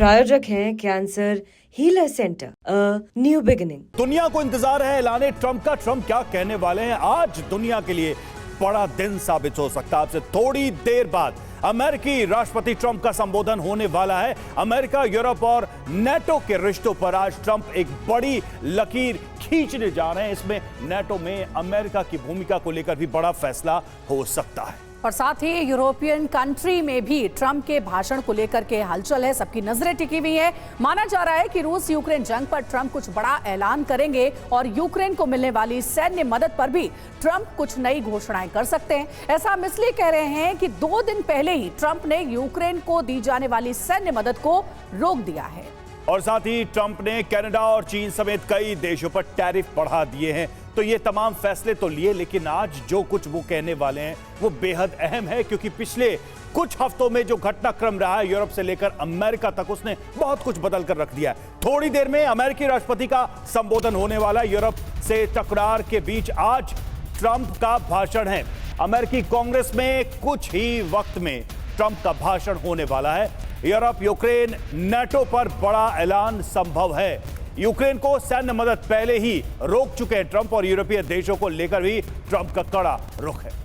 प्रायोजक हैं cancer healer centre, a new beginning. दुनिया को इंतजार है ऐलान ट्रंप का। ट्रंप क्या कहने वाले हैं? आज दुनिया के लिए बड़ा दिन साबित हो सकता है। आपसे थोड़ी देर बाद अमेरिकी राष्ट्रपति ट्रंप का संबोधन होने वाला है। अमेरिका, यूरोप और नेटो के रिश्तों पर आज ट्रंप एक बड़ी लकीर खींचने जा रहे हैं। इसमें नेटो में अमेरिका की भूमिका को लेकर भी बड़ा फैसला हो सकता है। और साथ ही यूरोपियन कंट्री में भी ट्रंप के भाषण को लेकर के हलचल है, सबकी नजरें टिकी हुई है। माना जा रहा है कि रूस यूक्रेन जंग पर ट्रंप कुछ बड़ा ऐलान करेंगे और यूक्रेन को मिलने वाली सैन्य मदद पर भी ट्रंप कुछ नई घोषणाएं कर सकते हैं। ऐसा हम इसलिए कह रहे हैं कि 2 दिन पहले ही ट्रंप ने यूक्रेन को दी जाने वाली सैन्य मदद को रोक दिया है। और साथ ही ट्रंप ने कनाडा और चीन समेत कई देशों पर टैरिफ बढ़ा दिए हैं। तो ये तमाम फैसले तो लिए, लेकिन आज जो कुछ वो कहने वाले हैं वो बेहद अहम है, क्योंकि पिछले कुछ हफ्तों में जो घटनाक्रम रहा है यूरोप से लेकर अमेरिका तक, उसने बहुत कुछ बदल कर रख दिया है। थोड़ी देर में अमेरिकी राष्ट्रपति का संबोधन होने वाला है। यूरोप से टकरार के बीच आज ट्रंप का भाषण है। अमेरिकी कांग्रेस में कुछ ही वक्त में ट्रंप का भाषण होने वाला है। यूरोप, यूक्रेन, नेटो पर बड़ा ऐलान संभव है। यूक्रेन को सैन्य मदद पहले ही रोक चुके हैं ट्रंप, और यूरोपीय देशों को लेकर भी ट्रंप का कड़ा रुख है।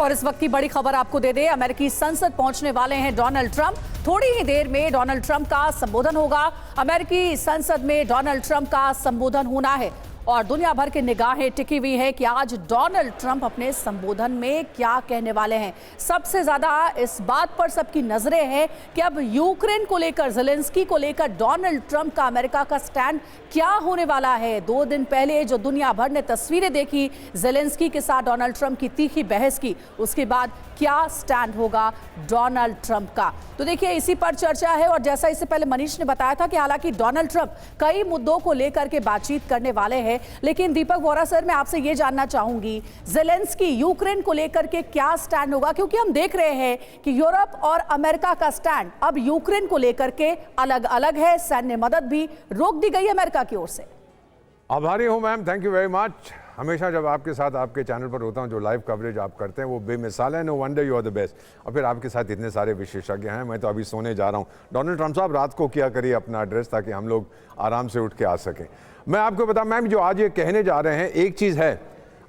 और इस वक्त की बड़ी खबर आपको दे दे, अमेरिकी संसद पहुंचने वाले हैं डोनाल्ड ट्रंप। थोड़ी ही देर में डोनाल्ड ट्रंप का संबोधन होगा। अमेरिकी संसद में डोनाल्ड ट्रंप का संबोधन होना है और दुनिया भर की निगाहें टिकी हुई है कि आज डोनाल्ड ट्रंप अपने संबोधन में क्या कहने वाले हैं। सबसे ज्यादा इस बात पर सबकी नजरें हैं कि अब यूक्रेन को लेकर, ज़ेलेंस्की को लेकर डोनाल्ड ट्रंप का अमेरिका का स्टैंड क्या होने वाला है। 2 दिन पहले जो दुनिया भर ने तस्वीरें देखी ज़ेलेंस्की के साथ डोनाल्ड ट्रंप की तीखी बहस की, उसके बाद क्या स्टैंड होगा डोनाल्ड ट्रंप का, तो देखिए इसी पर चर्चा है। और जैसा इससे पहले मनीष ने बताया था कि हालांकि डोनाल्ड ट्रंप कई मुद्दों को लेकर के बातचीत करने वाले हैं, लेकिन दीपक वोरा सर, मैं आपसे ये जानना चाहूंगी ज़ेलेंस्की यूक्रेन को लेकर के क्या स्टैंड होगा, क्योंकि हम देख रहे हैं कि यूरोप और अमेरिका का स्टैंड अब यूक्रेन को लेकर के अलग अलग है। सैन्य मदद भी रोक दी गई अमेरिका की ओर से। आभारी हूं ma'am, thank you very much. हमेशा जब आपके साथ आपके चैनल पर होता हूं, जो लाइव कवरेज आप करते हैं वो बेमिसाल है। No wonder you are the best. और फिर आपके साथ इतने सारे विशेषज्ञ हैं। मैं तो अभी सोने जा रहा हूं। डोनाल्ड ट्रंप साहब रात को किया करिए अपना एड्रेस, ताकि हम लोग आराम से उठ के आ सकें। मैं आपको बता मैम, जो आज ये कहने जा रहे हैं, एक चीज़ है,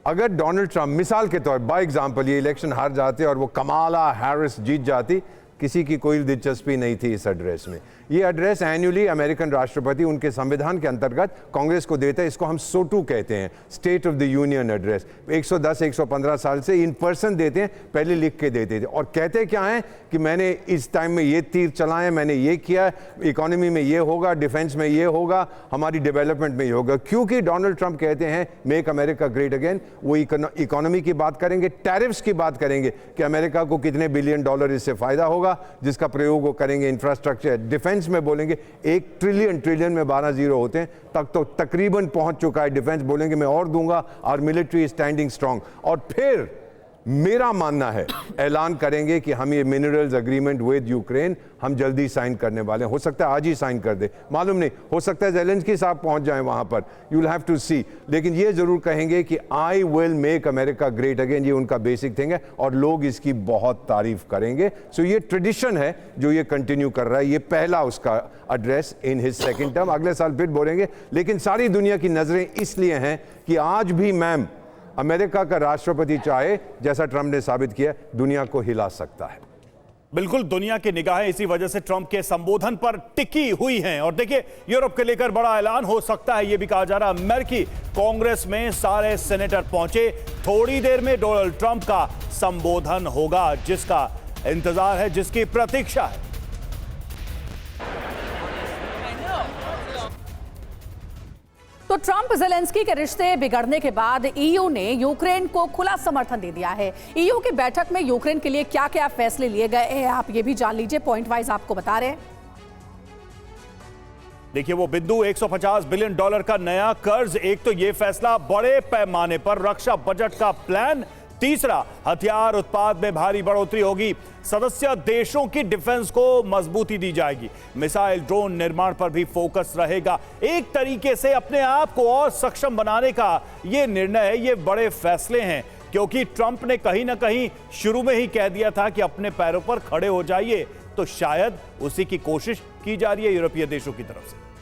अगर डोनाल्ड ट्रंप मिसाल के तौर बाय एग्जाम्पल ये इलेक्शन हार जाते और वो कमाला हैरिस जीत जाती, किसी की कोई दिलचस्पी नहीं थी इस एड्रेस में। ये एड्रेस एनुअली अमेरिकन राष्ट्रपति उनके संविधान के अंतर्गत कांग्रेस को देते हैं। इसको हम सोटू कहते हैं, state of the union address. 110-115 साल से इन पर्सन देते हैं, पहले लिख के देते थे। और कहते क्या हैं कि मैंने इस टाइम में ये तीर चलाए, मैंने ये किया, इकोनॉमी में ये होगा, डिफेंस में ये होगा, हमारी डेवलपमेंट में ये होगा। क्योंकि डोनाल्ड ट्रंप कहते हैं मेक अमेरिका ग्रेट अगेन, वो इकोनॉमी की बात करेंगे, टैरिफ्स की बात करेंगे कि अमेरिका को कितने बिलियन डॉलर इससे फायदा होगा, जिसका प्रयोग वो करेंगे इंफ्रास्ट्रक्चर, डिफेंस में बोलेंगे 1 ट्रिलियन में 12 जीरो होते हैं, तक तो तकरीबन पहुंच चुका है। डिफेंस बोलेंगे मैं और दूंगा, और मिलिट्री स्टैंडिंग स्ट्रांग। और फिर मेरा मानना है ऐलान करेंगे कि हम ये मिनरल्स एग्रीमेंट विद यूक्रेन हम जल्दी साइन करने वाले हैं। हो सकता है आज ही साइन कर दे, मालूम नहीं, हो सकता है ज़ेलेंस्की साहब पहुंच जाएं वहां पर, यू विल हैव टू सी। लेकिन ये जरूर कहेंगे कि I will make America great again, ये उनका बेसिक थिंग है, और लोग इसकी बहुत तारीफ करेंगे। सो ये ट्रेडिशन है जो ये कंटिन्यू कर रहा है। ये पहला उसका address in his second term, अगले साल फिर बोलेंगे। लेकिन सारी दुनिया की नजरें इसलिए हैं कि आज भी मैम अमेरिका का राष्ट्रपति चाहे, जैसा ट्रंप ने साबित किया, दुनिया को हिला सकता है। बिल्कुल, दुनिया की निगाहें इसी वजह से ट्रंप के संबोधन पर टिकी हुई हैं। और देखिए, यूरोप के लेकर बड़ा ऐलान हो सकता है, यह भी कहा जा रहा है। अमेरिकी कांग्रेस में सारे सेनेटर पहुंचे। थोड़ी देर में डोनाल्ड ट्रंप का संबोधन होगा, जिसका इंतजार है, जिसकी प्रतीक्षा है। तो ट्रंप ज़ेलेंस्की के रिश्ते बिगड़ने के बाद ईयू ने यूक्रेन को खुला समर्थन दे दिया है। ईयू की बैठक में यूक्रेन के लिए क्या क्या फैसले लिए गए हैं, आप ये भी जान लीजिए, पॉइंट वाइज आपको बता रहे हैं। देखिए वो बिंदु, 150 बिलियन डॉलर का नया कर्ज। एक तो ये फैसला, बड़े पैमाने पर रक्षा बजट का प्लान तीसरा, हथियार उत्पाद में भारी बढ़ोतरी होगी। सदस्य देशों की डिफेंस को मजबूती दी जाएगी। मिसाइल ड्रोन निर्माण पर भी फोकस रहेगा। एक तरीके से अपने आप को और सक्षम बनाने का यह निर्णय है, ये बड़े फैसले हैं, क्योंकि ट्रंप ने कहीं ना कहीं शुरू में ही कह दिया था कि अपने पैरों पर खड़े हो जाइए, तो शायद उसी की कोशिश की जा रही है यूरोपीय देशों की तरफ से।